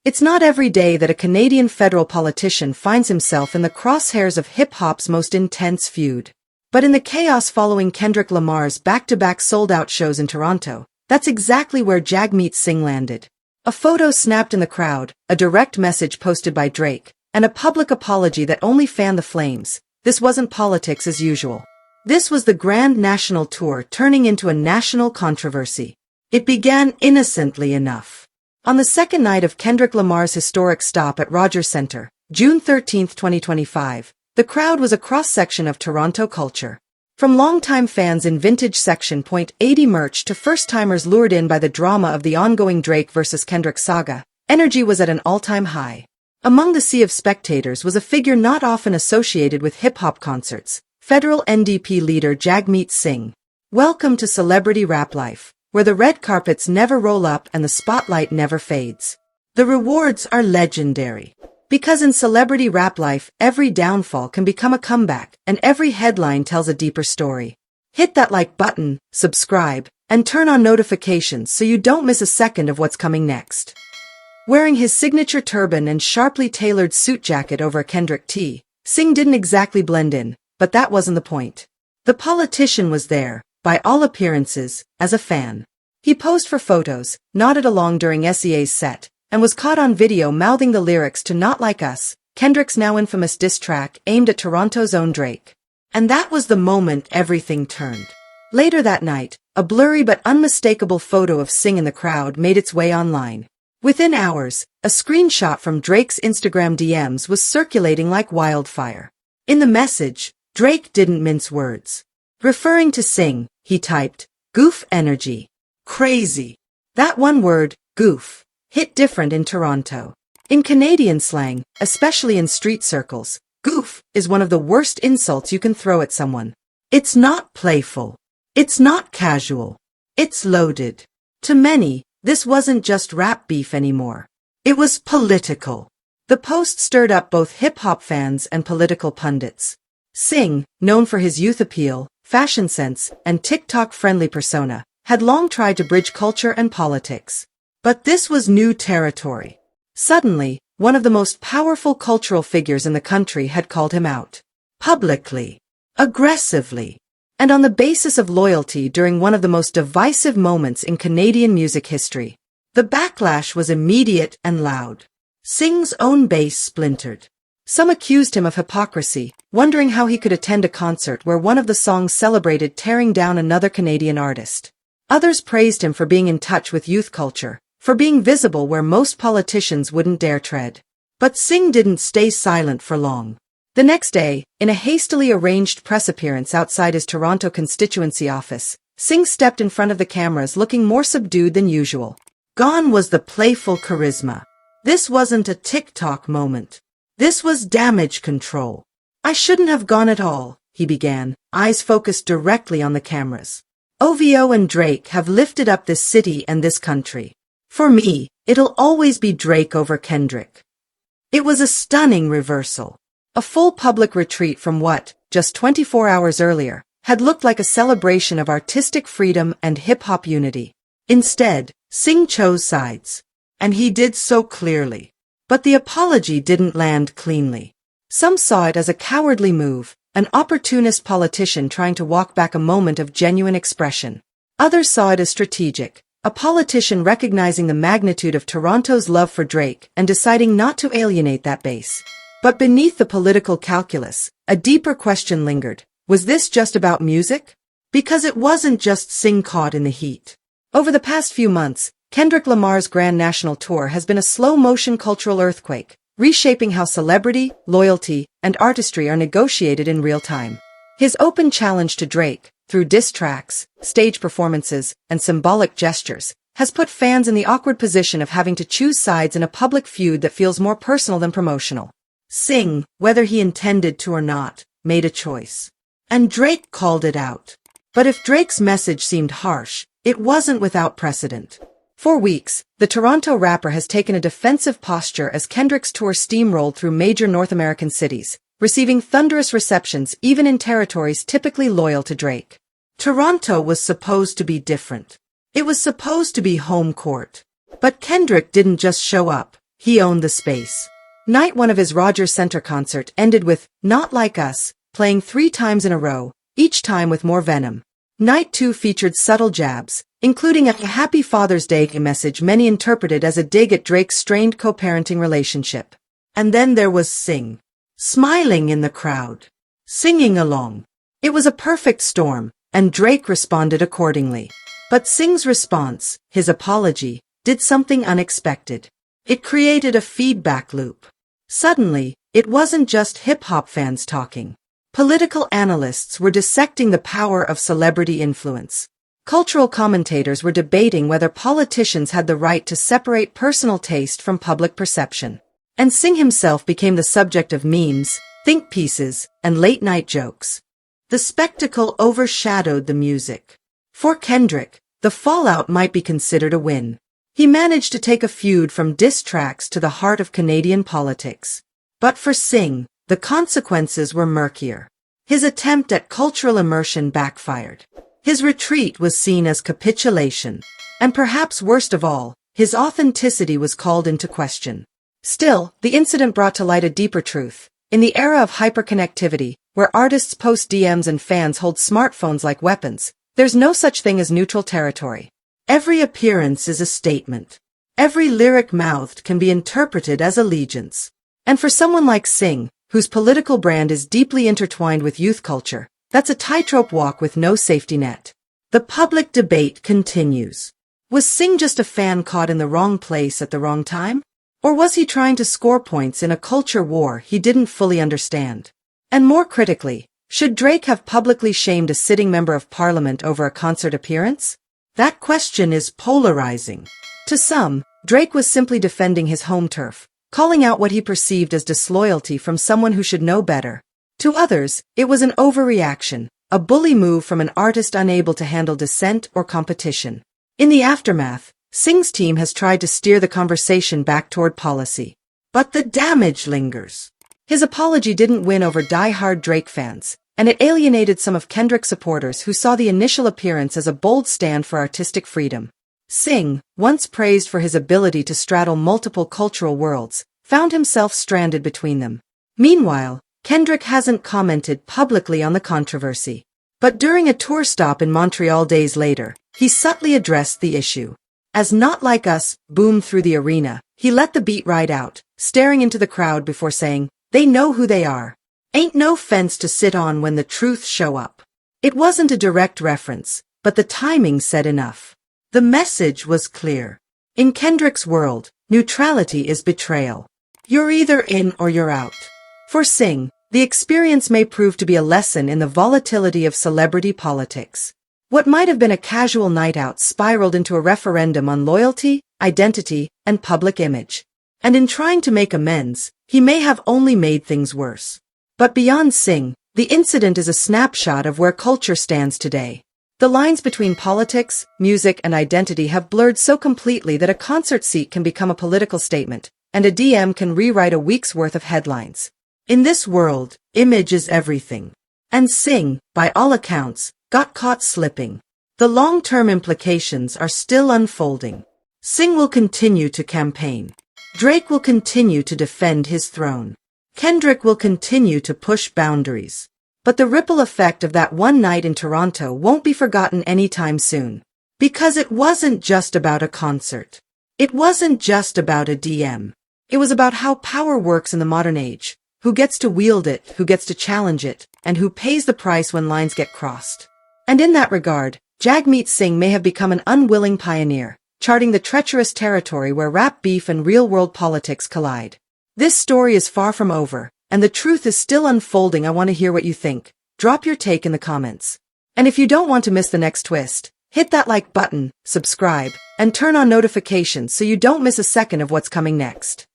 It's not every day that a Canadian federal politician finds himself in the crosshairs of hip-hop's most intense feud. But in the chaos following Kendrick Lamar's back-to-back sold-out shows in Toronto, that's exactly where Jagmeet Singh landed. A photo snapped in the crowd, a direct message posted by Drake, and a public apology that only fanned the flames. This wasn't politics as usual. This was the grand national tour turning into a national controversy. It began innocently enough. On the second night of Kendrick Lamar's historic stop at Rogers Centre, June 13, 2025, the crowd was a cross-section of Toronto culture. From longtime fans in vintage section .80 merch to first-timers lured in by the drama of the ongoing Drake vs. Kendrick saga, energy was at an all-time high. Among the sea of spectators was a figure not often associated with hip-hop concerts, federal NDP leader Jagmeet Singh. Welcome to celebrity rap life, where the red carpets never roll up and the spotlight never fades. The rewards are legendary. Because in celebrity rap life, every downfall can become a comeback, and every headline tells a deeper story. Hit that like button, subscribe, and turn on notifications so you don't miss a second of what's coming next. Wearing his signature turban and sharply tailored suit jacket over a Kendrick tee, Singh didn't exactly blend in, but that wasn't the point. The politician was there, by all appearances, as a fan. He posed for photos, nodded along during SEA's set, and was caught on video mouthing the lyrics to Not Like Us, Kendrick's now infamous diss track aimed at Toronto's own Drake. And that was the moment everything turned. Later that night, a blurry but unmistakable photo of Singh in the crowd made its way online. Within hours, a screenshot from Drake's Instagram DMs was circulating like wildfire. In the message, Drake didn't mince words. Referring to Singh, he typed, "Goof energy. Crazy." That one word, goof, hit different in Toronto. In Canadian slang, especially in street circles, goof is one of the worst insults you can throw at someone. It's not playful. It's not casual. It's loaded. To many, this wasn't just rap beef anymore. It was political. The post stirred up both hip-hop fans and political pundits. Singh, known for his youth appeal, fashion sense, and TikTok-friendly persona, had long tried to bridge culture and politics. But this was new territory. Suddenly, one of the most powerful cultural figures in the country had called him out. Publicly. Aggressively. And on the basis of loyalty during one of the most divisive moments in Canadian music history. The backlash was immediate and loud. Singh's own base splintered. Some accused him of hypocrisy, wondering how he could attend a concert where one of the songs celebrated tearing down another Canadian artist. Others praised him for being in touch with youth culture, for being visible where most politicians wouldn't dare tread. But Singh didn't stay silent for long. The next day, in a hastily arranged press appearance outside his Toronto constituency office, Singh stepped in front of the cameras looking more subdued than usual. Gone was the playful charisma. This wasn't a TikTok moment. This was damage control. "I shouldn't have gone at all," he began, eyes focused directly on the cameras. "OVO and Drake have lifted up this city and this country. For me, it'll always be Drake over Kendrick." It was a stunning reversal. A full public retreat from what, just 24 hours earlier, had looked like a celebration of artistic freedom and hip-hop unity. Instead, Singh chose sides. And he did so clearly. But the apology didn't land cleanly. Some saw it as a cowardly move, an opportunist politician trying to walk back a moment of genuine expression. Others saw it as strategic, a politician recognizing the magnitude of Toronto's love for Drake and deciding not to alienate that base. But beneath the political calculus, a deeper question lingered. Was this just about music? Because it wasn't just Singh caught in the heat. Over the past few months, Kendrick Lamar's grand national tour has been a slow-motion cultural earthquake, reshaping how celebrity, loyalty, and artistry are negotiated in real time. His open challenge to Drake, through diss tracks, stage performances, and symbolic gestures, has put fans in the awkward position of having to choose sides in a public feud that feels more personal than promotional. Singh, whether he intended to or not, made a choice. And Drake called it out. But if Drake's message seemed harsh, it wasn't without precedent. For weeks, the Toronto rapper has taken a defensive posture as Kendrick's tour steamrolled through major North American cities, receiving thunderous receptions even in territories typically loyal to Drake. Toronto was supposed to be different. It was supposed to be home court. But Kendrick didn't just show up, he owned the space. Night 1 of his Rogers Center concert ended with Not Like Us, playing 3 times in a row, each time with more venom. Night 2 featured subtle jabs, including a Happy Father's Day message many interpreted as a dig at Drake's strained co-parenting relationship. And then there was Singh, smiling in the crowd, singing along. It was a perfect storm, and Drake responded accordingly. But Singh's response, his apology, did something unexpected. It created a feedback loop. Suddenly, it wasn't just hip-hop fans talking. Political analysts were dissecting the power of celebrity influence. Cultural commentators were debating whether politicians had the right to separate personal taste from public perception. And Singh himself became the subject of memes, think pieces, and late-night jokes. The spectacle overshadowed the music. For Kendrick, the fallout might be considered a win. He managed to take a feud from diss tracks to the heart of Canadian politics. But for Singh, the consequences were murkier. His attempt at cultural immersion backfired. His retreat was seen as capitulation. And perhaps worst of all, his authenticity was called into question. Still, the incident brought to light a deeper truth. In the era of hyperconnectivity, where artists post DMs and fans hold smartphones like weapons, there's no such thing as neutral territory. Every appearance is a statement. Every lyric mouthed can be interpreted as allegiance. And for someone like Singh, whose political brand is deeply intertwined with youth culture, that's a tightrope walk with no safety net. The public debate continues. Was Singh just a fan caught in the wrong place at the wrong time? Or was he trying to score points in a culture war he didn't fully understand? And more critically, should Drake have publicly shamed a sitting member of parliament over a concert appearance? That question is polarizing. To some, Drake was simply defending his home turf, calling out what he perceived as disloyalty from someone who should know better. To others, it was an overreaction, a bully move from an artist unable to handle dissent or competition. In the aftermath, Singh's team has tried to steer the conversation back toward policy. But the damage lingers. His apology didn't win over die-hard Drake fans, and it alienated some of Kendrick's supporters who saw the initial appearance as a bold stand for artistic freedom. Singh, once praised for his ability to straddle multiple cultural worlds, found himself stranded between them. Meanwhile, Kendrick hasn't commented publicly on the controversy. But during a tour stop in Montreal days later, he subtly addressed the issue. As Not Like Us boomed through the arena, he let the beat ride out, staring into the crowd before saying, "They know who they are. Ain't no fence to sit on when the truth show up." It wasn't a direct reference, but the timing said enough. The message was clear. In Kendrick's world, neutrality is betrayal. You're either in or you're out. For Singh, the experience may prove to be a lesson in the volatility of celebrity politics. What might have been a casual night out spiraled into a referendum on loyalty, identity, and public image. And in trying to make amends, he may have only made things worse. But beyond Singh, the incident is a snapshot of where culture stands today. The lines between politics, music, and identity have blurred so completely that a concert seat can become a political statement, and a DM can rewrite a week's worth of headlines. In this world, image is everything. And Singh, by all accounts, got caught slipping. The long-term implications are still unfolding. Singh will continue to campaign. Drake will continue to defend his throne. Kendrick will continue to push boundaries. But the ripple effect of that one night in Toronto won't be forgotten anytime soon. Because it wasn't just about a concert. It wasn't just about a DM. It was about how power works in the modern age. Who gets to wield it, who gets to challenge it, and who pays the price when lines get crossed. And in that regard, Jagmeet Singh may have become an unwilling pioneer, charting the treacherous territory where rap beef and real-world politics collide. This story is far from over, and the truth is still unfolding. I want to hear what you think. Drop your take in the comments. And if you don't want to miss the next twist, hit that like button, subscribe, and turn on notifications so you don't miss a second of what's coming next.